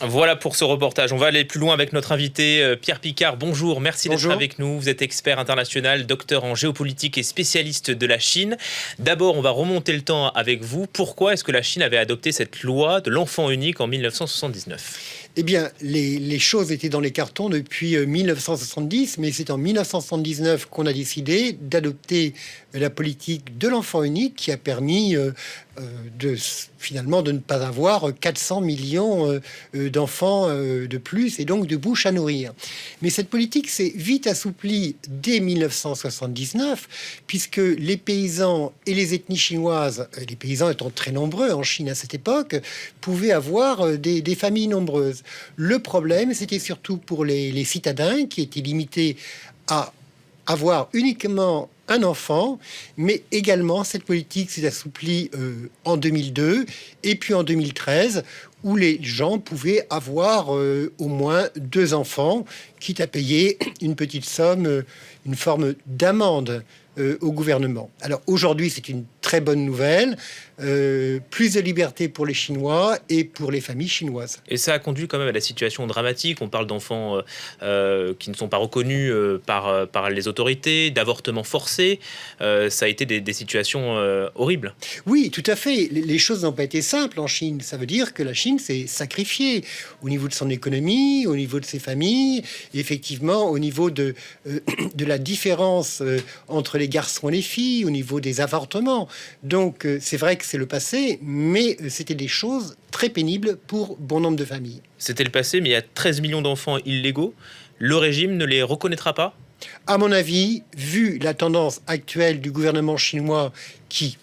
Voilà pour ce reportage. On va aller plus loin avec notre invité Pierre Picard. Bonjour, merci d'être avec nous. Vous êtes expert international, docteur en géopolitique et spécialiste de la Chine. D'abord, on va remonter le temps avec vous. Pourquoi est-ce que la Chine avait adopté cette loi de l'enfant unique en 1979 ? Eh bien, les choses étaient dans les cartons depuis 1970, mais c'est en 1979 qu'on a décidé d'adopter la politique de l'enfant unique qui a permis finalement de ne pas avoir 400 millions d'enfants de plus et donc de bouche à nourrir. Mais cette politique s'est vite assouplie dès 1979 puisque les paysans et les ethnies chinoises, les paysans étant très nombreux en Chine à cette époque, pouvaient avoir des familles nombreuses. Le problème, c'était surtout pour les citadins qui étaient limités à avoir uniquement un enfant, mais également cette politique s'est assouplie en 2002 et puis en 2013 où les gens pouvaient avoir au moins 2 enfants, quitte à payer une petite somme, une forme d'amende au gouvernement. Alors aujourd'hui, c'est une très bonne nouvelle, plus de liberté pour les Chinois et pour les familles chinoises. Et ça a conduit quand même à la situation dramatique. On parle d'enfants qui ne sont pas reconnus par les autorités, d'avortements forcés. Ça a été des situations horribles. Oui, tout à fait. Les choses n'ont pas été simples en Chine. Ça veut dire que la Chine s'est sacrifiée au niveau de son économie, au niveau de ses familles, et effectivement au niveau de la différence entre les garçons et les filles, au niveau des avortements. Donc c'est vrai que c'est le passé, mais c'était des choses très pénibles pour bon nombre de familles. C'était le passé, mais il y a 13 millions d'enfants illégaux. Le régime ne les reconnaîtra pas ? À mon avis, vu la tendance actuelle du gouvernement chinois qui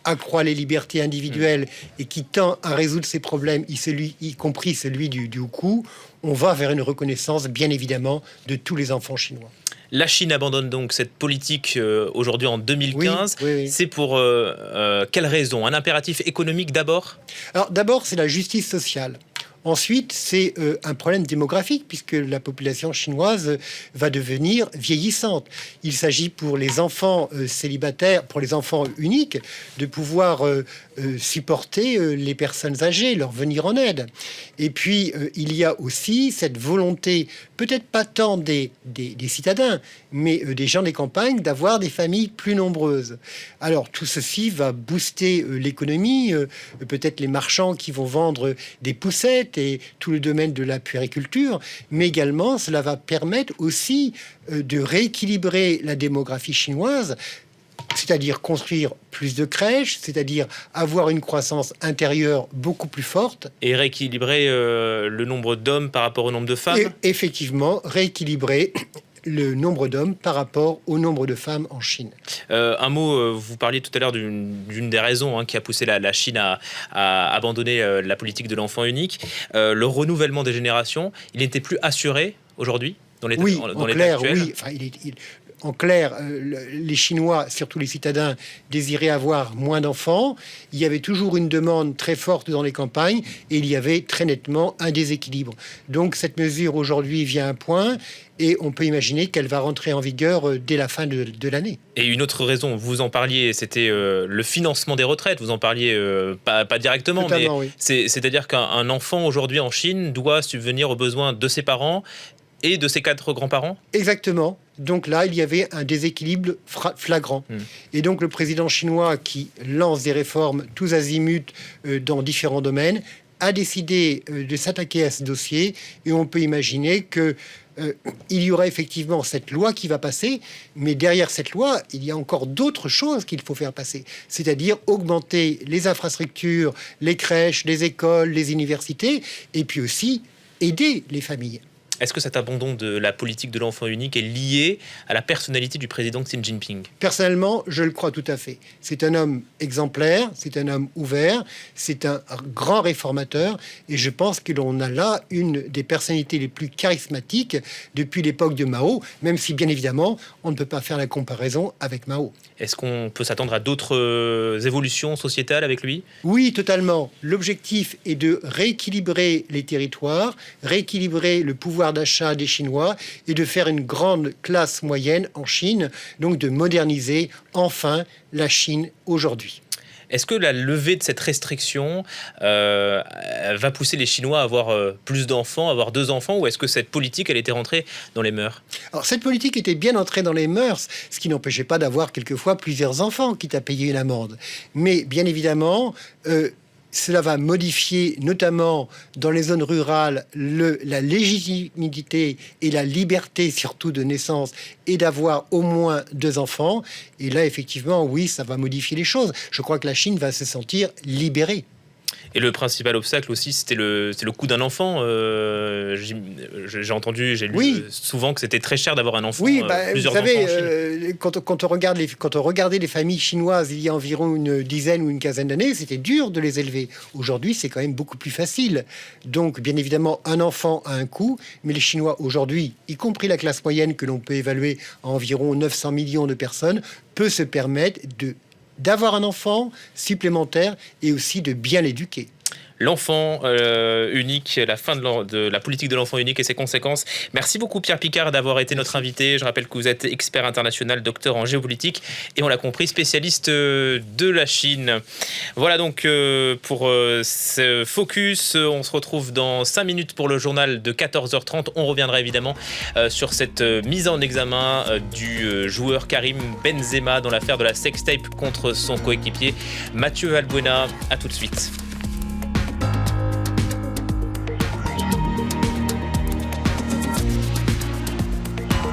accroît les libertés individuelles et qui tend à résoudre ces problèmes, y compris celui du Oukou, on va vers une reconnaissance, bien évidemment, de tous les enfants chinois. La Chine abandonne donc cette politique aujourd'hui en 2015. Oui. C'est pour quelle raison ? Un impératif économique d'abord ? Alors d'abord, c'est la justice sociale. Ensuite, c'est un problème démographique puisque la population chinoise va devenir vieillissante. Il s'agit pour les enfants célibataires, pour les enfants uniques, de pouvoir supporter les personnes âgées, leur venir en aide. Et puis, il y a aussi cette volonté, peut-être pas tant des citadins, mais des gens des campagnes, d'avoir des familles plus nombreuses. Alors, tout ceci va booster l'économie, peut-être les marchands qui vont vendre des poussettes, et tout le domaine de la puériculture, mais également cela va permettre aussi de rééquilibrer la démographie chinoise, c'est-à-dire construire plus de crèches, c'est-à-dire avoir une croissance intérieure beaucoup plus forte. Et rééquilibrer le nombre d'hommes par rapport au nombre de femmes ? Et effectivement, rééquilibrer le nombre d'hommes par rapport au nombre de femmes en Chine. Un mot, vous parliez tout à l'heure d'une des raisons qui a poussé la Chine à abandonner la politique de l'enfant unique. Le renouvellement des générations, il n'était plus assuré aujourd'hui dans l'état actuel. Oui. Enfin, en clair, les Chinois, surtout les citadins, désiraient avoir moins d'enfants. Il y avait toujours une demande très forte dans les campagnes et il y avait très nettement un déséquilibre. Donc cette mesure aujourd'hui vient à point et on peut imaginer qu'elle va rentrer en vigueur dès la fin de l'année. Et une autre raison, vous en parliez, c'était le financement des retraites. Vous en parliez pas directement, totalement, mais oui. c'est-à-dire qu'un enfant aujourd'hui en Chine doit subvenir aux besoins de ses parents et de ses 4 grands-parents ? Exactement. Donc là, il y avait un déséquilibre flagrant. Et donc le président chinois qui lance des réformes tous azimuts dans différents domaines a décidé de s'attaquer à ce dossier. Et on peut imaginer que il y aura effectivement cette loi qui va passer, mais derrière cette loi, il y a encore d'autres choses qu'il faut faire passer, c'est-à-dire augmenter les infrastructures, les crèches, les écoles, les universités, et puis aussi aider les familles. Est-ce que cet abandon de la politique de l'enfant unique est lié à la personnalité du président Xi Jinping ? Personnellement, je le crois tout à fait. C'est un homme exemplaire, c'est un homme ouvert, c'est un grand réformateur et je pense que l'on a là une des personnalités les plus charismatiques depuis l'époque de Mao, même si bien évidemment, on ne peut pas faire la comparaison avec Mao. Est-ce qu'on peut s'attendre à d'autres évolutions sociétales avec lui ? Oui, totalement. L'objectif est de rééquilibrer les territoires, rééquilibrer le pouvoir d'achat des Chinois et de faire une grande classe moyenne en Chine, donc de moderniser enfin la Chine aujourd'hui. Est-ce que la levée de cette restriction va pousser les Chinois à avoir plus d'enfants, à avoir 2 enfants, ou est-ce que cette politique, elle était rentrée dans les mœurs? Alors, cette politique était bien entrée dans les mœurs, ce qui n'empêchait pas d'avoir quelquefois plusieurs enfants, quitte à payer une amende. Mais bien évidemment, cela va modifier, notamment dans les zones rurales, la légitimité et la liberté, surtout de naissance, et d'avoir au moins 2 enfants. Et là, effectivement, oui, ça va modifier les choses. Je crois que la Chine va se sentir libérée. Et le principal obstacle aussi, c'est le coût d'un enfant. J'ai entendu, j'ai lu souvent que c'était très cher d'avoir un enfant. Oui, plusieurs vous savez, enfants en Chine. quand on regardait les familles chinoises il y a environ une dizaine ou une quinzaine d'années, c'était dur de les élever. Aujourd'hui, c'est quand même beaucoup plus facile. Donc, bien évidemment, un enfant a un coût, mais les Chinois aujourd'hui, y compris la classe moyenne que l'on peut évaluer à environ 900 millions de personnes, peut se permettre d'avoir un enfant supplémentaire et aussi de bien l'éduquer. L'enfant unique, la fin de la politique de l'enfant unique et ses conséquences. Merci beaucoup Pierre Picard d'avoir été notre invité. Je rappelle que vous êtes expert international, docteur en géopolitique et on l'a compris, spécialiste de la Chine. Voilà donc pour ce focus. On se retrouve dans 5 minutes pour le journal de 14h30. On reviendra évidemment sur cette mise en examen du joueur Karim Benzema dans l'affaire de la sextape contre son coéquipier Mathieu Valbuena. À tout de suite.